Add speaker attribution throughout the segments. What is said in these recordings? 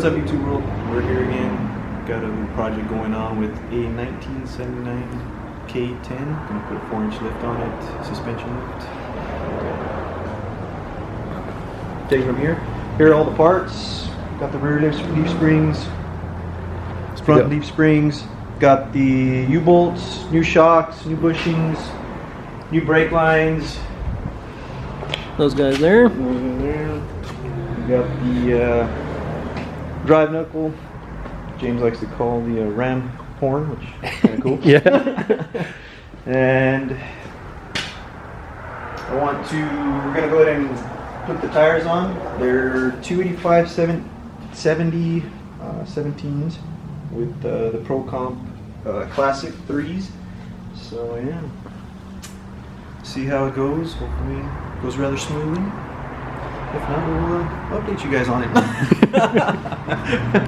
Speaker 1: What's up, YouTube world? We're here again. Got a little project going on with a 1979 K10. Gonna put a 4-inch lift on it, suspension lift. Take it from here. Here are all the parts. Got the rear leaf springs, front leaf springs. Got the U-bolts, new shocks, new bushings, new brake lines.
Speaker 2: Those guys there.
Speaker 1: We got the drive knuckle. James likes to call the ram horn, which is kind of cool.
Speaker 2: Yeah.
Speaker 1: And we're gonna go ahead and put the tires on. They're 285 70 17s with the Pro Comp Classic 3s. So yeah, see how it goes. Hopefully it goes rather smoothly. If not, we'll update you guys on it.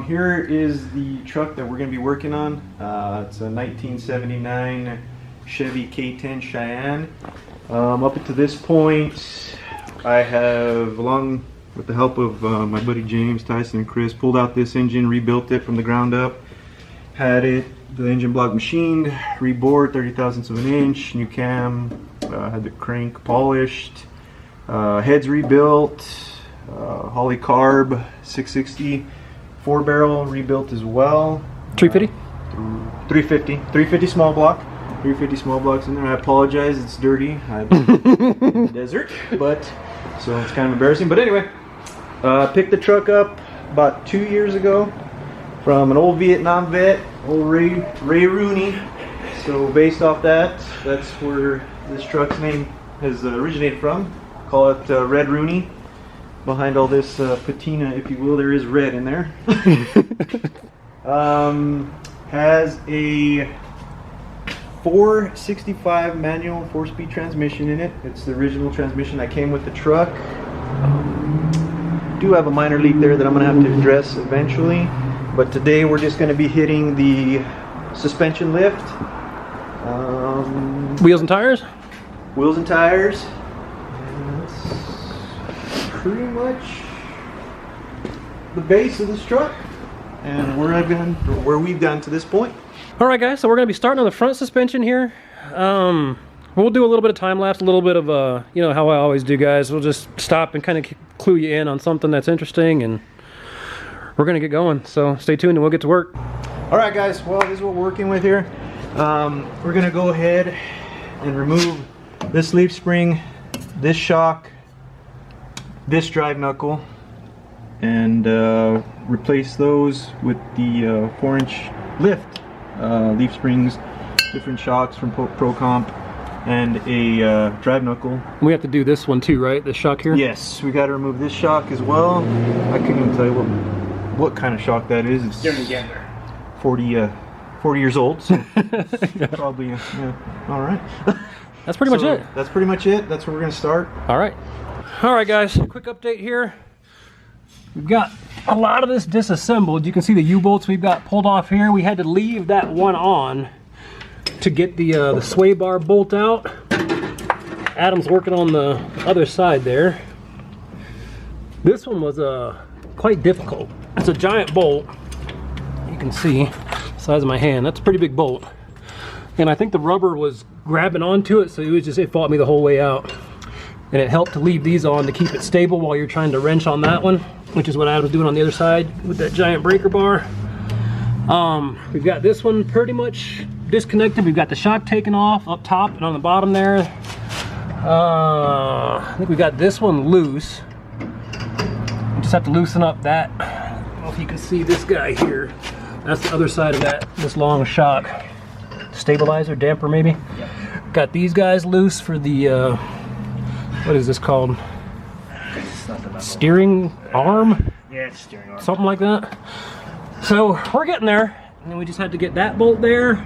Speaker 1: Here is the truck that we're going to be working on. It's a 1979 Chevy K10 Cheyenne. Up to this point, I have, along with the help of my buddy James, Tyson, and Chris, pulled out this engine, rebuilt it from the ground up. Had the engine block machined, rebored 30 thousandths of an inch, new cam, had the crank polished. Heads rebuilt, Holley carb 660 4-barrel rebuilt as well.
Speaker 2: 350?
Speaker 1: 350 small block. 350 small blocks in there. I apologize, it's dirty. I'm in the desert, but so it's kind of embarrassing. But anyway, picked the truck up about 2 years ago from an old Vietnam vet, old Ray Rooney. So based off that, that's where this truck's name has originated from. Call it Red Rooney. Behind all this patina, if you will, there is red in there. Has a 465 manual 4-speed transmission in it. It's the original transmission that came with the truck. Do have a minor leak there that I'm going to have to address eventually. But today we're just going to be hitting the suspension lift.
Speaker 2: Wheels and tires?
Speaker 1: Wheels and tires. Pretty much the base of this truck and where we've gotten to this point.
Speaker 2: All right, guys, so we're going to be starting on the front suspension here. We'll do a little bit of time lapse, a little bit of you know how I always do, guys. We'll just stop and kind of clue you in on something that's interesting, and we're going to get going. So stay tuned and we'll get to work.
Speaker 1: All right, guys, well, this is what we're working with here. We're going to go ahead and remove this leaf spring, this shock, this drive knuckle, and replace those with the 4-inch lift, leaf springs, different shocks from Pro Comp, and a drive knuckle.
Speaker 2: We have to do this one too, right? This shock here?
Speaker 1: Yes, we got to remove this shock as well. I couldn't even tell you what kind of shock that is. It's 40 years old, so probably yeah. All right.
Speaker 2: That's pretty much it.
Speaker 1: That's pretty much it. That's where we're gonna start.
Speaker 2: All right. All right, guys, quick update here. We've got a lot of this disassembled. You can see the U-bolts we've got pulled off here. We had to leave that one on to get the sway bar bolt out. Adam's working on the other side there. This one was quite difficult. It's a giant bolt. You can see the size of my hand. That's a pretty big bolt. And I think the rubber was grabbing onto it, so it fought me the whole way out. And it helped to leave these on to keep it stable while you're trying to wrench on that one, which is what I was doing on the other side with that giant breaker bar. We've got this one pretty much disconnected. We've got the shock taken off up top and on the bottom there. I think we got this one loose. We just have to loosen up that. I don't know if you can see this guy here. That's the other side of this long shock. Stabilizer, damper maybe. Yep. Got these guys loose for the what is this called? Steering arm?
Speaker 3: Yeah, it's steering arm.
Speaker 2: Something like that. So we're getting there. And then we just had to get that bolt there,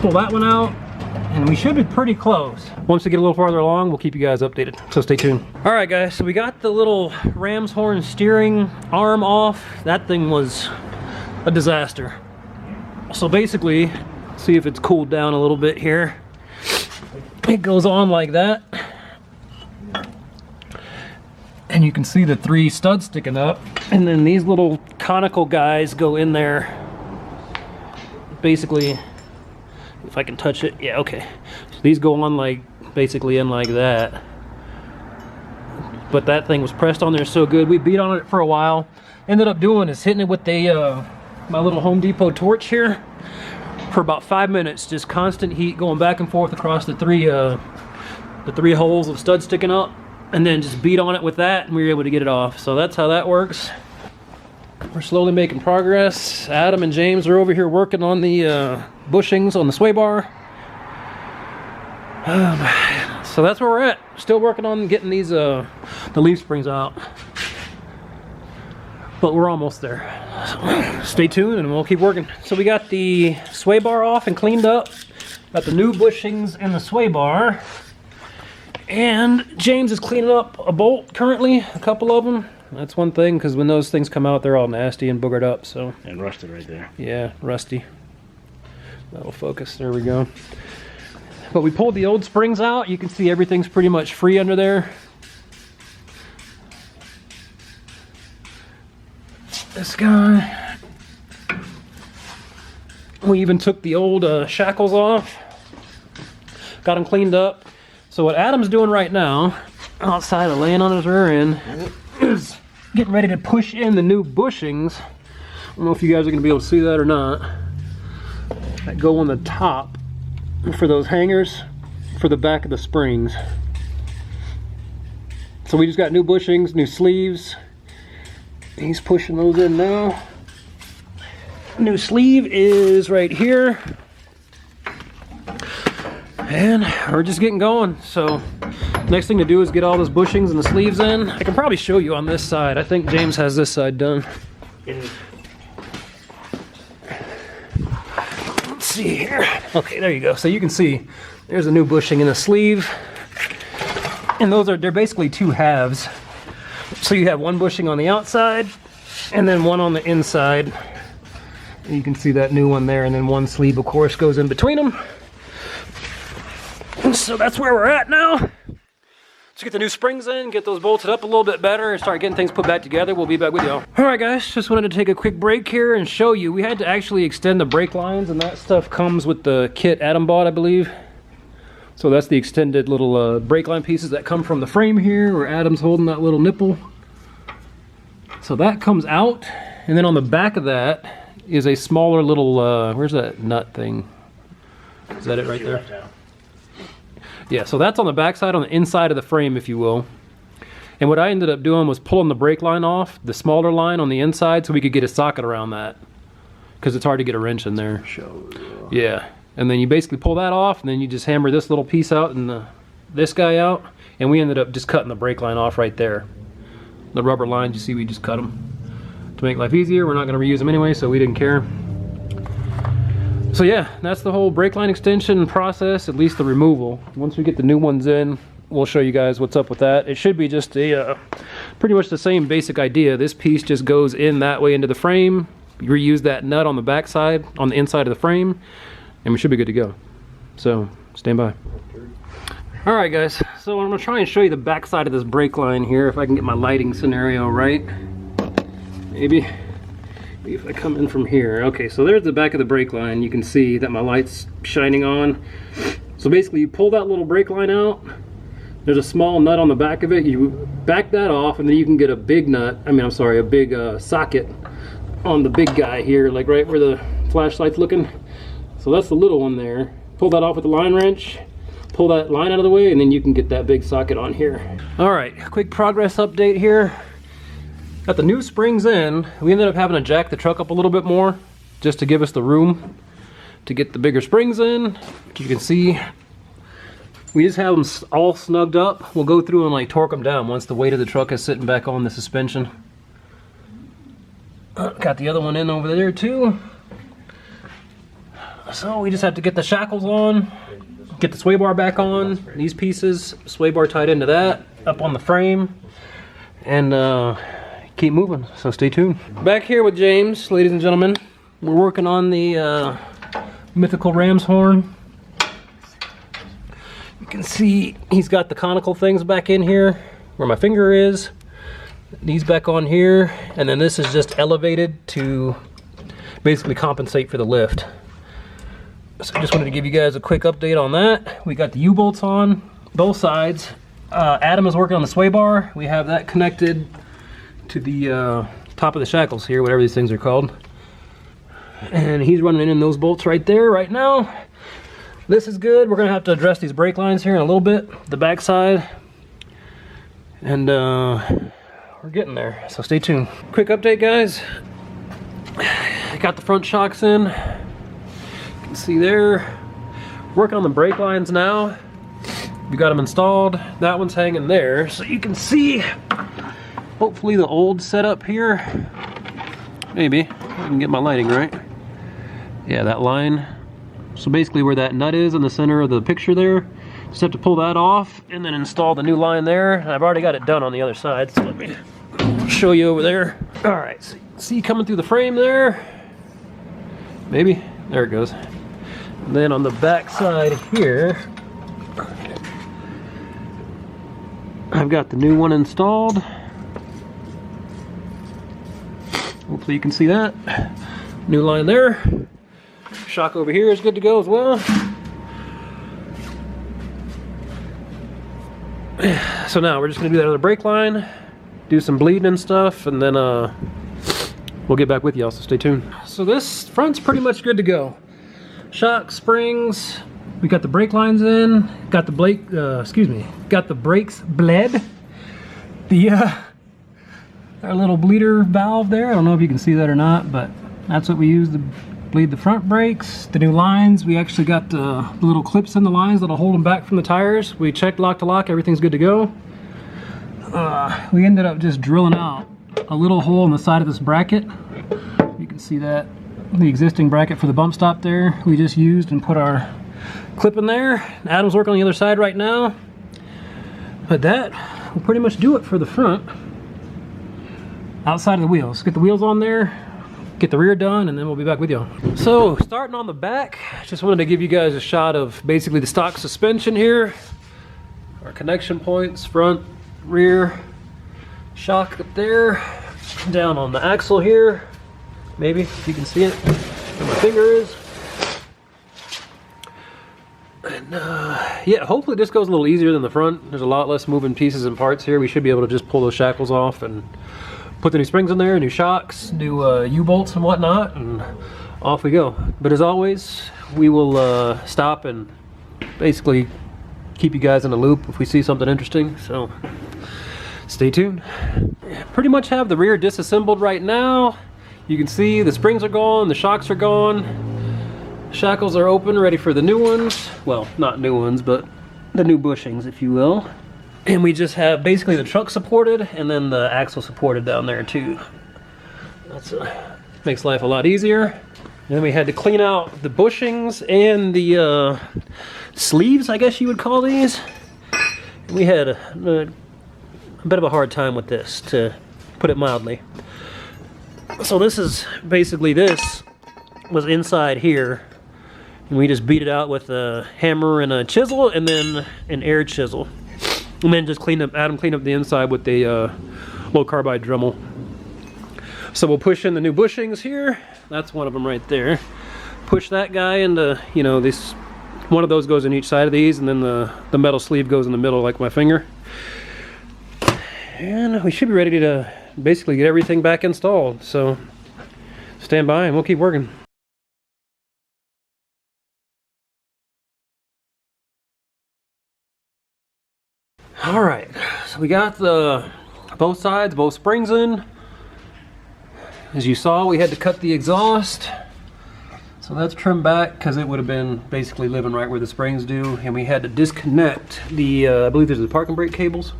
Speaker 2: pull that one out, and we should be pretty close. Once we get a little farther along, we'll keep you guys updated. So stay tuned. All right, guys, so we got the little ram's horn steering arm off. That thing was a disaster. So basically, see if it's cooled down a little bit here. It goes on like that. And and you can see the 3 studs sticking up, and then these little conical guys go in there. Basically, if I can touch it, yeah, okay. So these go on like, basically in like that. But that thing was pressed on there so good, we beat on it for a while. Ended up doing is hitting it with the my little Home Depot torch here for about 5 minutes, just constant heat going back and forth across the three holes of studs sticking up, and then just beat on it with that, and we were able to get it off. So that's how that works. We're slowly making progress. Adam and James are over here working on the bushings on the sway bar. So that's where we're at. Still working on getting these the leaf springs out, but we're almost there. So stay tuned and we'll keep working. So we got the sway bar off and cleaned up. Got the new bushings in the sway bar. And James is cleaning up a bolt currently, a couple of them. That's one thing, because when those things come out, they're all nasty and boogered up. So
Speaker 3: and rusted right there.
Speaker 2: Yeah, rusty. That'll focus. There we go. But we pulled the old springs out. You can see everything's pretty much free under there. This guy. We even took the old shackles off. Got them cleaned up. So what Adam's doing right now, outside of laying on his rear end, is getting ready to push in the new bushings. I don't know if you guys are going to be able to see that or not. That go on the top for those hangers for the back of the springs. So we just got new bushings, new sleeves. He's pushing those in now. New sleeve is right here. And we're just getting going. So next thing to do is get all those bushings and the sleeves in. I can probably show you on this side. I think James has this side done. Let's see here. Okay, there you go. So you can see there's a new bushing in the sleeve. And they're basically 2 halves. So you have one bushing on the outside and then one on the inside. You can see that new one there, and then one sleeve of course goes in between them. So that's where we're at now. Let's get the new springs in, get those bolted up a little bit better, and start getting things put back together. We'll be back with y'all. All right, guys, just wanted to take a quick break here and show you. We had to actually extend the brake lines, and that stuff comes with the kit Adam bought, I believe. So that's the extended little brake line pieces that come from the frame here, where Adam's holding that little nipple. So that comes out, and then on the back of that is a smaller little, where's that nut thing? Is that it right there? Yeah, so that's on the back side, on the inside of the frame, if you will. And what I ended up doing was pulling the brake line off, the smaller line on the inside, so we could get a socket around that. Because it's hard to get a wrench in there. Yeah, and then you basically pull that off, and then you just hammer this little piece out and this guy out, and we ended up just cutting the brake line off right there. The rubber lines, you see, we just cut them. To make life easier, we're not going to reuse them anyway, so we didn't care. So yeah, that's the whole brake line extension process, at least the removal. Once we get the new ones in, we'll show you guys what's up with that. It should be just a pretty much the same basic idea. This piece just goes in that way into the frame. You reuse that nut on the back side, on the inside of the frame, and we should be good to go. So stand by. All right, guys, so I'm gonna try and show you the back side of this brake line here, if I can get my lighting scenario right. Maybe if I come in from here. Okay, so there's the back of the brake line. You can see that my light's shining on. So basically you pull that little brake line out. There's a small nut on the back of it. You back that off, and then you can get a big nut, a big socket on the big guy here, like right where the flashlight's looking. So that's the little one there. Pull that off with the line wrench, pull that line out of the way, and then you can get that big socket on here. All right, quick progress update here. Got the new springs in. We ended up having to jack the truck up a little bit more just to give us the room to get the bigger springs in. You can see we just have them all snugged up. We'll go through and like torque them down once the weight of the truck is sitting back on the suspension. Got the other one in over there too. So we just have to get the shackles on, get the sway bar back on, these pieces, sway bar tied into that, up on the frame, and keep moving, so stay tuned. Back here with James, ladies and gentlemen. We're working on the mythical ram's horn. You can see he's got the conical things back in here where my finger is. These back on here, and then this is just elevated to basically compensate for the lift. So I just wanted to give you guys a quick update on that. We got the U-bolts on both sides. Adam is working on the sway bar. We have that connected to the top of the shackles here, whatever these things are called. And he's running in those bolts right there right now. This is good. We're gonna have to address these brake lines here in a little bit, the back side. And we're getting there, so stay tuned. Quick update, guys. I got the front shocks in. You can see there. Working on the brake lines now. We got them installed. That one's hanging there, so you can see hopefully the old setup here. Maybe I can get my lighting right. Yeah, that line. So basically where that nut is in the center of the picture there, just have to pull that off and then install the new line there. I've already got it done on the other side, so let me show you over there. All right, so you can see coming through the frame there. Maybe, there it goes. And then on the back side here, I've got the new one installed. Hopefully you can see that. New line there. Shock over here is good to go as well. So now we're just gonna do that other brake line, do some bleeding and stuff, and then we'll get back with y'all, so stay tuned. So this front's pretty much good to go. Shock, springs, we got the brake lines in, got the got the brakes bled. The our little bleeder valve there, I don't know if you can see that or not, but that's what we use to bleed the front brakes. The new lines, we actually got the little clips in the lines that'll hold them back from the tires. We checked lock to lock, everything's good to go. We ended up just drilling out a little hole in the side of this bracket. You can see that, the existing bracket for the bump stop there, we just used and put our clip in there. Adam's working on the other side right now. But that will pretty much do it for the front. Outside of the wheels. Get the wheels on there, get the rear done, and then we'll be back with y'all. So starting on the back, just wanted to give you guys a shot of basically the stock suspension here. Our connection points, front, rear, shock up there, down on the axle here. Maybe, if you can see it, where my finger is. And yeah, hopefully this goes a little easier than the front. There's a lot less moving pieces and parts here. We should be able to just pull those shackles off and put the new springs in there, new shocks, new U-bolts and whatnot, and off we go. But as always, we will stop and basically keep you guys in the loop if we see something interesting, so stay tuned. Pretty much have the rear disassembled right now. You can see the springs are gone, the shocks are gone, shackles are open, ready for the new ones. Well, not new ones, but the new bushings, if you will. And we just have basically the truck supported and then the axle supported down there too. That's makes life a lot easier. And then we had to clean out the bushings and the sleeves, I guess you would call these. We had a bit of a hard time with this, to put it mildly. So this is basically, this was inside here, and we just beat it out with a hammer and a chisel and then an air chisel. And then just Adam cleaned up the inside with the low carbide Dremel. So we'll push in the new bushings here. That's one of them right there. Push that guy into, you know, this, one of those goes in each side of these, and then the metal sleeve goes in the middle like my finger. And we should be ready to basically get everything back installed. So stand by and we'll keep working. All right, so we got the both sides, both springs in. As you saw, we had to cut the exhaust. So that's trimmed back because it would have been basically living right where the springs do. And we had to disconnect the, I believe there's the parking brake cables.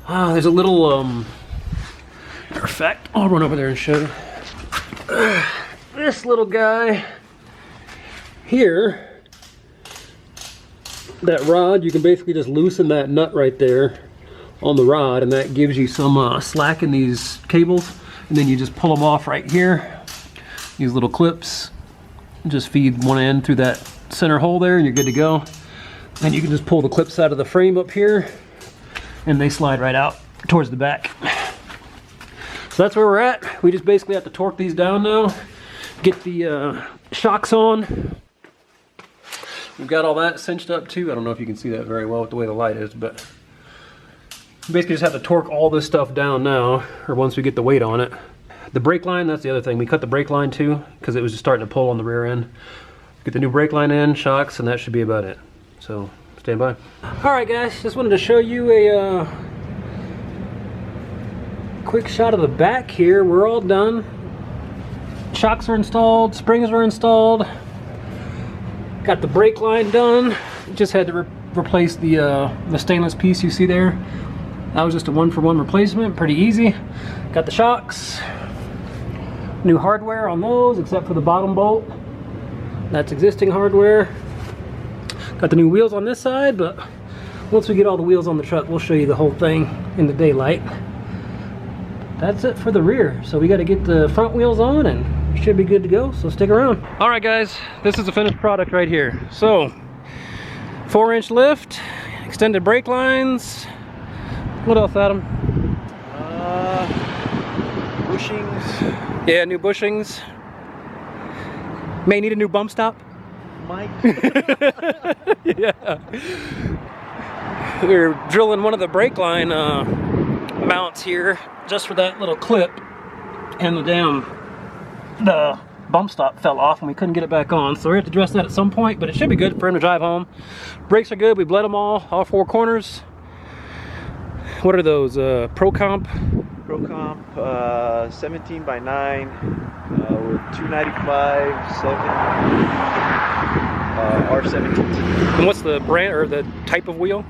Speaker 2: There's a little, matter of fact, I'll run over there and show you. This little guy here, that rod, you can basically just loosen that nut right there on the rod, and that gives you some slack in these cables, and then you just pull them off right here. These little clips, just feed one end through that center hole there and you're good to go. Then you can just pull the clips out of the frame up here and they slide right out. towards the back. So that's where we're at. We just basically have to torque these down now, get the shocks on. We've got all that cinched up too. I don't know if you can see that very well with the way the light is, but basically just have to torque all this stuff down now, or once we get the weight on it. The brake line, that's the other thing. We cut the brake line too, because it was just starting to pull on the rear end. Get the new brake line in, shocks, and that should be about it. So, stand by. All right, guys, just wanted to show you a quick shot of the back here. We're all done. Shocks are installed, springs are installed. Got the brake line done. Just had to replace the stainless piece you see there. That was just a one-for-one replacement, pretty easy. Got the shocks. New hardware on those, except for the bottom bolt. That's existing hardware. Got the new wheels on this side, but once we get all the wheels on the truck, we'll show you the whole thing in the daylight. That's it for the rear. So we got to get the front wheels on and we should be good to go, so stick around. All right, guys, this is the finished product right here. So 4-inch lift, extended brake lines. What else, Adam?
Speaker 1: Bushings.
Speaker 2: Yeah, new bushings. May need a new bump stop.
Speaker 1: Mike.
Speaker 2: Yeah. We're drilling one of the brake line mounts here just for that little clip, and the bump stop fell off and we couldn't get it back on, so we have to address that at some point, but it should be good for him to drive home. Brakes are good. We bled them all 4 corners. What are those? Pro Comp
Speaker 1: 17 by 9 with 295 R17.
Speaker 2: And what's the brand or the type of wheel?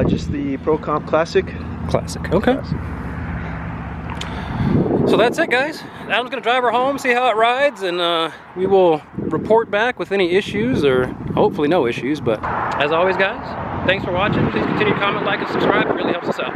Speaker 1: Just the Pro Comp Classic.
Speaker 2: Classic. Okay.
Speaker 1: Classic.
Speaker 2: So that's it, guys. Adam's gonna drive her home, see how it rides, and we will report back with any issues, or hopefully no issues. But as always, guys, thanks for watching. Please continue to comment, like, and subscribe. It really helps us out.